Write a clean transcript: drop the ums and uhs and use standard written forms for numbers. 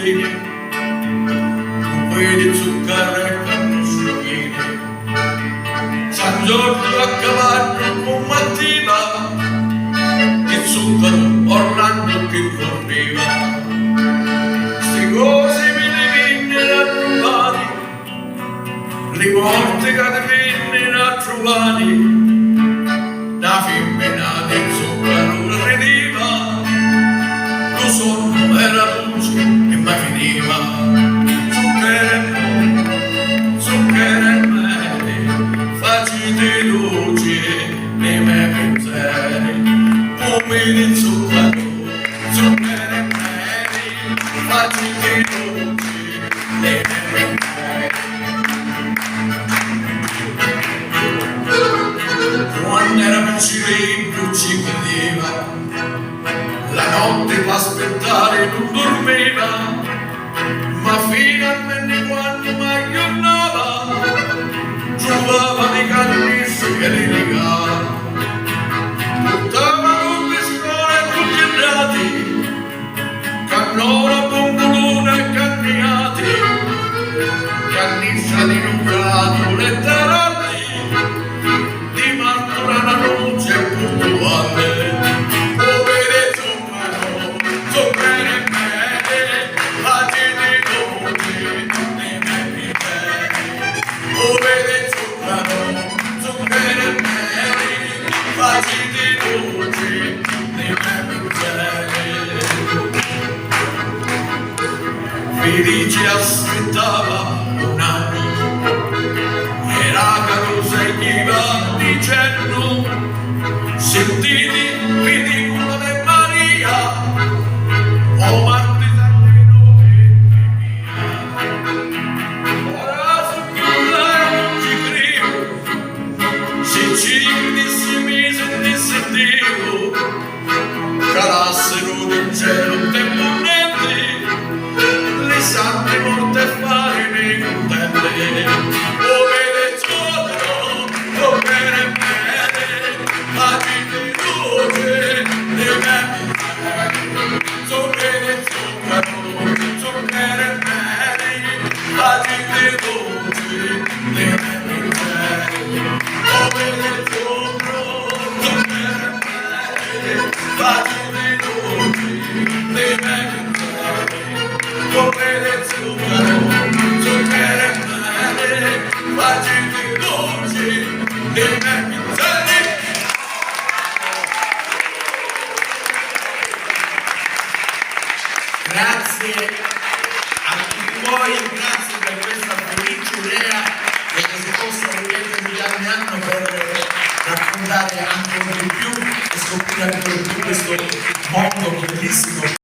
bustine, un paio di zucchero e cannucciolini. San Giorgio a cavallo con mattina, il zucchero Orlando che correva. Sti cose me ne vennero a trovare, le morte che ne vennero a trovare. La femmina del zucchero rideva, lo sonno era luce e mai finiva. Zucchero e mele, facite luce nei miei pensieri. Come di zucchero e mele, facite luce nei miei pensieri. Quando era più ci credeva, la notte per aspettare non dormiva, ma finalmente quando mi aggiornava trovava le cannisse che le legava. Portavano le scuole tutti andati, cannola, bombolone e canniati, cannissa di nucleato, le taralli di martora la luce e puntuale. Felice aspettava un anno, era carosa e gli va dicendo: sentiti, vi dico una de Maria, o Marti Sangue nome mia. Ora su chiusa e non ci credo, se ci credessi mi sentissi Dio, calassero del cielo temponenti le sante morte e farine contente. Come le zucchero, come le mele, facite luce nei miei pensieri. Come le zucchero e mele, facite luce nei miei pensieri. Come le zucchero e mele, facite luce nei miei pensieri. Come le zucchero e mele, facite luce nei miei pensieri. Grazie a tutti voi, grazie per questa felice idea che si possa ripetere di anno in anno per raccontare ancora di più e scoprire ancora di più questo mondo bellissimo.